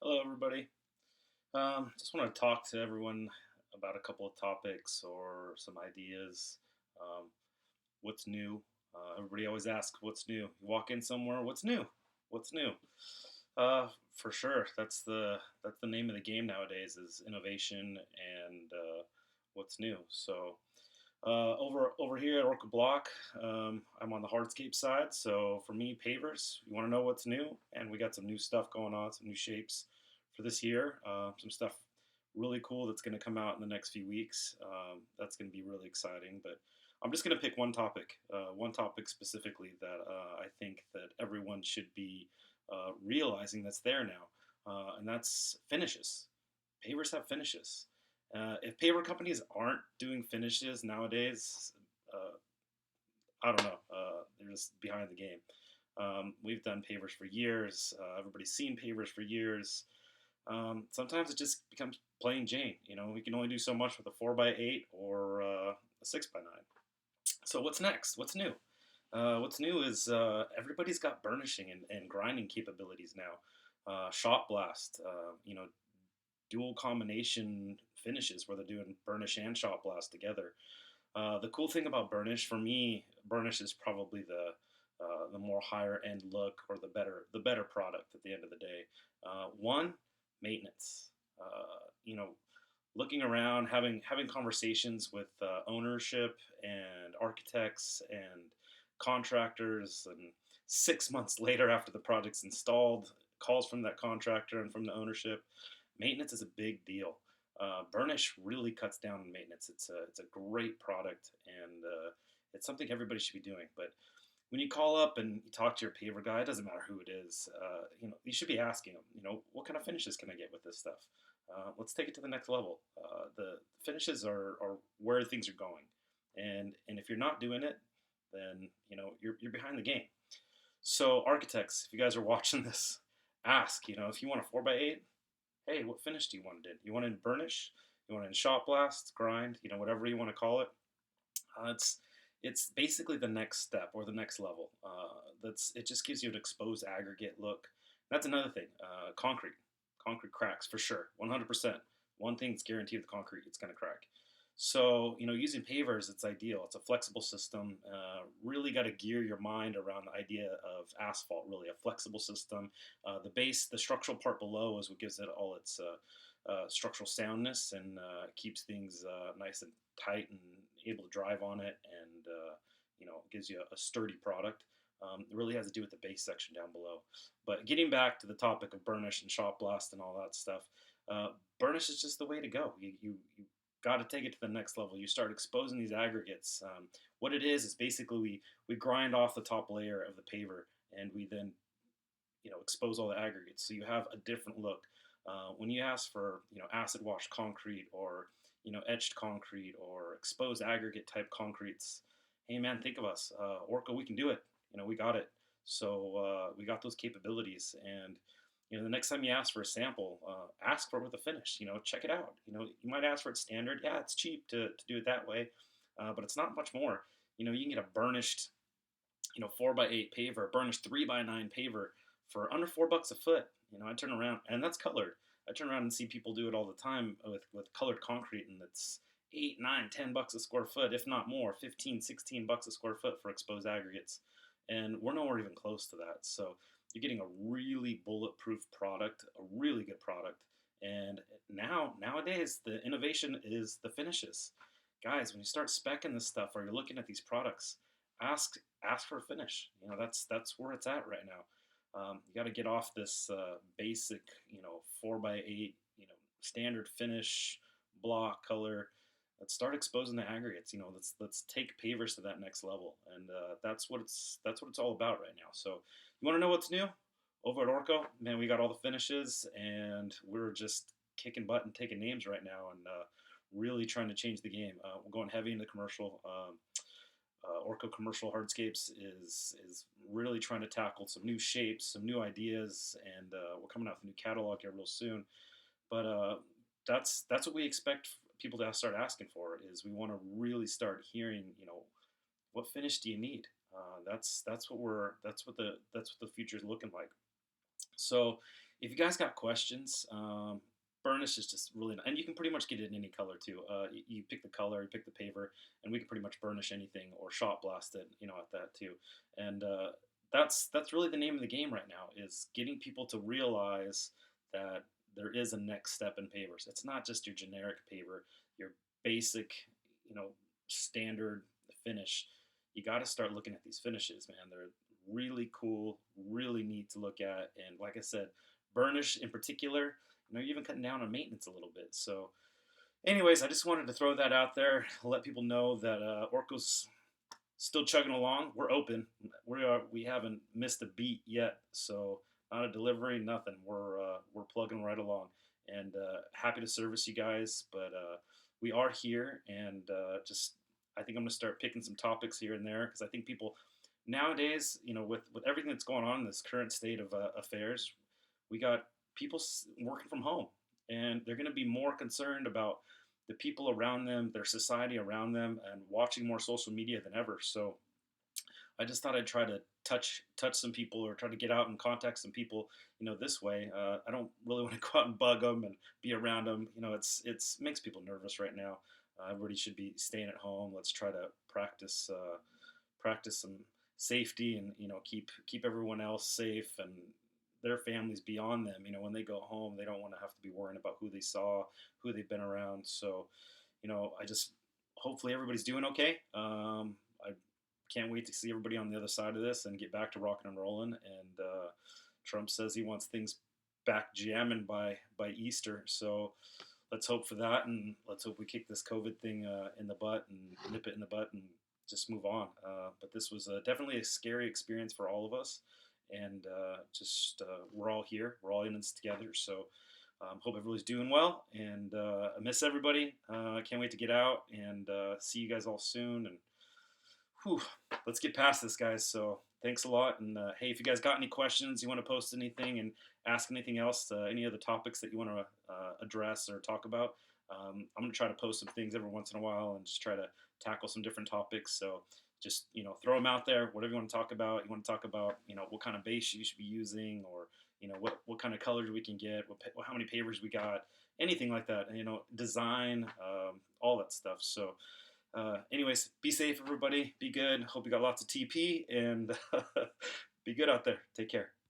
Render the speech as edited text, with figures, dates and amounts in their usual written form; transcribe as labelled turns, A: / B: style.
A: Hello, everybody. Just want to talk to everyone about a couple of topics or some ideas. Um, what's new? Everybody always asks, "What's new?" You walk in somewhere, "What's new? What's new?" For sure, that's the name of the game nowadays is innovation and what's new. Over here at Orca Block, I'm on the hardscape side. So for me, pavers, you want to know what's new, and we got some new stuff going on, some new shapes for this year. Some stuff really cool that's going to come out in the next few weeks. That's going to be really exciting. But I'm just going to pick one topic specifically that I think that everyone should be realizing that's there now, and that's finishes. Pavers have finishes. If paver companies aren't doing finishes nowadays, uh, I don't know. They're just behind the game. We've done pavers for years. Everybody's seen pavers for years. Sometimes it just becomes plain Jane. We can only do so much with a 4x8 or a 6x9. So what's next? What's new? What's new is everybody's got burnishing and grinding capabilities now. Shot blast, dual combination finishes where they're doing burnish and shot blast together. The cool thing about burnish, for me, burnish is probably the more higher end look or the better product at the end of the day. One, maintenance. You know, looking around, having conversations with ownership and architects and contractors, and 6 months later after the project's installed, calls from that contractor and from the ownership. Maintenance is a big deal. Burnish really cuts down on maintenance. It's a great product, and it's something everybody should be doing. But when you call up and you talk to your paver guy, it doesn't matter who it is. You should be asking them. What kind of finishes can I get with this stuff? Let's take it to the next level. The finishes are where things are going, and if you're not doing it, then you're behind the game. So architects, if you guys are watching this, ask. If you want a 4x8, hey, what finish do you want it in? You want it in burnish? You want it in shot blast, grind? Whatever you want to call it. It's basically the next step or the next level. It just gives you an exposed aggregate look. That's another thing. Concrete cracks for sure, 100%. One thing that's guaranteed with concrete, it's going to crack. So using pavers, it's ideal. It's a flexible system. Really got to gear your mind around the idea of asphalt. Really, a flexible system. The base, the structural part below, is what gives it all its structural soundness and keeps things nice and tight and able to drive on it, and gives you a sturdy product. It really has to do with the base section down below. But getting back to the topic of burnish and shot blast and all that stuff, uh, burnish is just the way to go. You got to take it to the next level. You start exposing these aggregates. What it is basically we grind off the top layer of the paver, and we then expose all the aggregates, so you have a different look. When you ask for acid wash concrete or etched concrete or exposed aggregate type concretes, hey man, think of us, Orca. We can do it. We got it. So we got those capabilities, and the next time you ask for a sample, ask for it with a finish. Check it out. You might ask for it standard. Yeah, it's cheap to do it that way, but it's not much more. You can get a burnished 4x8 paver, burnished 3x9 paver for under $4 a foot. I turn around, and that's colored. I turn around and see people do it all the time with colored concrete, and it's 8, 9, $10 a square foot, if not more, 15, $16 a square foot for exposed aggregates. And we're nowhere even close to that. So you're getting a really bulletproof product, a really good product. And nowadays, the innovation is the finishes. Guys, when you start specing this stuff or you're looking at these products, ask for a finish. That's where it's at right now. You got to get off this basic, 4x8, standard finish block color. Let's start exposing the aggregates. Let's take pavers to that next level, and that's what it's all about right now. So you want to know what's new over at Orco? Man, we got all the finishes, and we're just kicking butt and taking names right now, and really trying to change the game. We're going heavy into commercial. Orco Commercial Hardscapes is really trying to tackle some new shapes, some new ideas, and we're coming out with a new catalog here real soon. But that's what we expect people to start asking for. Is we want to really start hearing, what finish do you need? That's what the future is looking like. So If you guys got questions, Burnish is just really, and you can pretty much get it in any color too. You pick the color, you pick the paver, and we can pretty much burnish anything or shot blast it, at that too. And that's really the name of the game right now is getting people to realize that there is a next step in pavers. It's not just your generic paver, your basic, you know, standard finish. You got to start looking at these finishes, man. They're really cool, really neat to look at, and like I said, burnish in particular, you're even cutting down on maintenance a little bit. So, anyways, I just wanted to throw that out there, let people know that Orco's still chugging along. We're open. We haven't missed a beat yet. So not a delivery, nothing. We're plugging right along, and happy to service you guys. But we are here, and just I think I'm gonna start picking some topics here and there because I think people nowadays, with everything that's going on in this current state of affairs, we got people working from home, and they're going to be more concerned about the people around them, their society around them, and watching more social media than ever. So I just thought I'd try to touch some people or try to get out and contact some people, this way. I don't really want to go out and bug them and be around them. It's makes people nervous right now. Everybody should be staying at home. Let's try to practice some safety and keep everyone else safe and their families beyond them. When they go home, they don't want to have to be worrying about who they saw, who they've been around. So, I just hopefully everybody's doing okay. I can't wait to see everybody on the other side of this and get back to rocking and rolling. And Trump says he wants things back jamming by Easter. So let's hope for that, and let's hope we kick this COVID thing in the butt and nip it in the butt and just move on. But this was definitely a scary experience for all of us, and just we're all here, we're all in this together. So hope everybody's doing well, and I miss everybody. I can't wait to get out and see you guys all soon. And whew, let's get past this, guys. So thanks a lot. And hey, if you guys got any questions, you want to post anything and ask anything else, any other topics that you want to address or talk about, I'm going to try to post some things every once in a while and just try to tackle some different topics. So just, throw them out there, whatever you want to talk about. You want to talk about, what kind of base you should be using, or, what kind of colors we can get, how many pavers we got, anything like that, design, all that stuff. So, anyways, be safe, everybody. Be good. Hope you got lots of TP, and be good out there. Take care.